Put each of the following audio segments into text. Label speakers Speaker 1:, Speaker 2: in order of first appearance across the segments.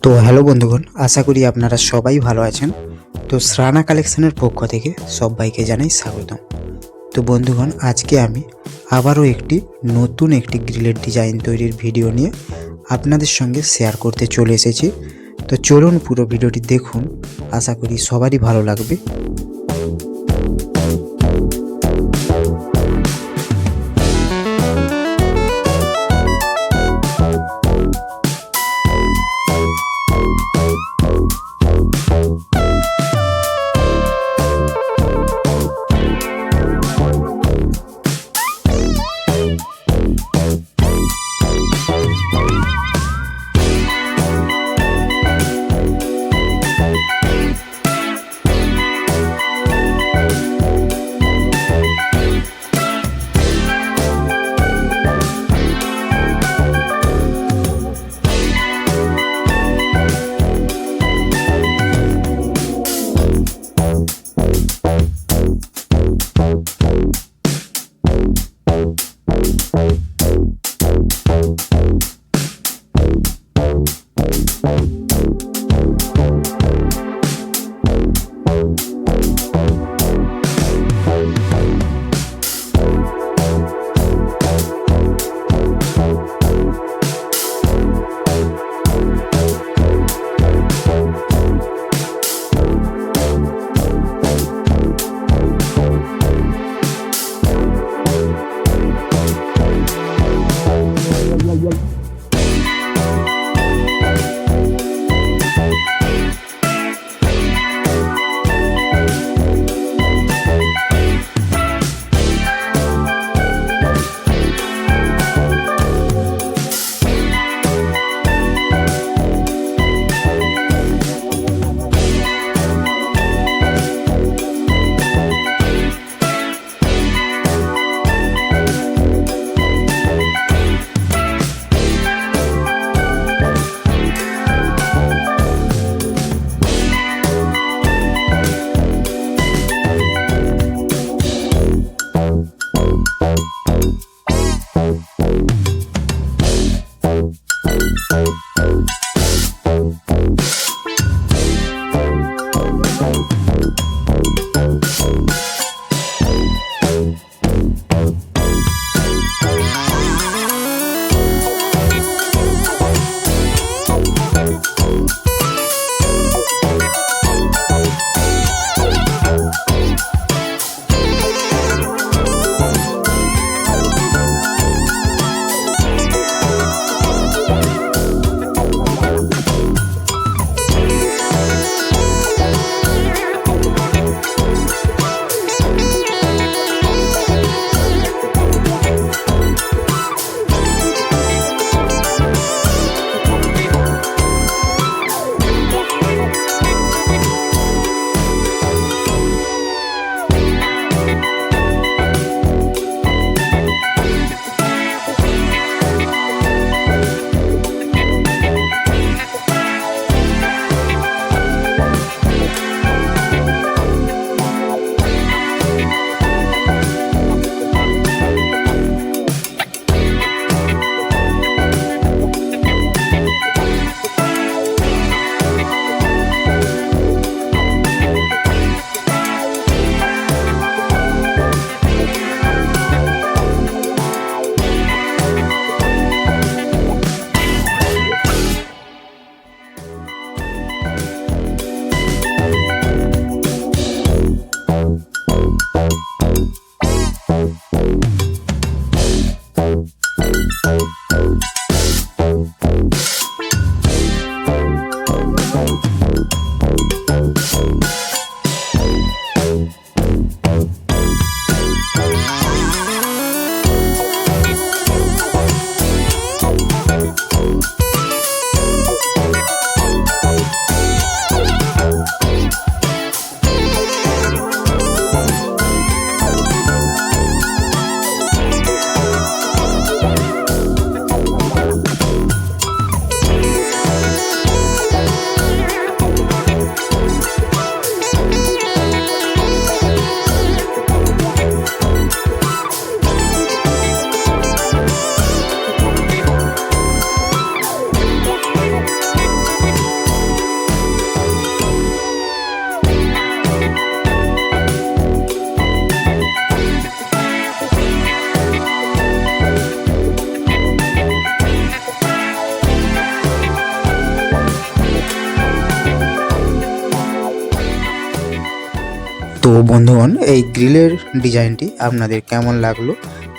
Speaker 1: তো হ্যালো বন্ধুগণ, আশা করি আপনারা সবাই ভালো আছেন। তো শ্রানা কালেকশনের পক্ষ থেকে সবাইকে জানাই স্বাগতম। তো বন্ধুগণ, আজকে আমি আবারও নতুন একটি গ্রিলের ডিজাইন তৈরির ভিডিও নিয়ে আপনাদের সঙ্গে শেয়ার করতে চলে এসেছি। তো চলুন পুরো ভিডিওটি দেখুন, আশা করি সবারই ভালো লাগবে। বন্ধুগণ, এই গ্রিলের ডিজাইনটি আপনাদের কেমন লাগলো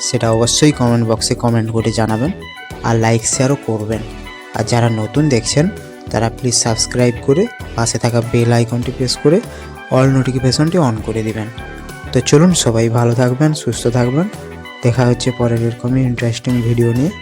Speaker 1: সেটা অবশ্যই কমেন্ট বক্সে কমেন্ট করে জানাবেন, আর লাইক শেয়ারও করবেন। আর যারা নতুন দেখছেন তারা প্লিজ সাবস্ক্রাইব করে পাশে থাকা বেল আইকনটি প্রেস করে অল নোটিফিকেশনটি অন করে দিবেন। তো চলুন, সবাই ভালো থাকবেন, সুস্থ থাকবেন। দেখা হচ্ছে পরের এরকমই ইন্টারেস্টিং ভিডিও নিয়ে।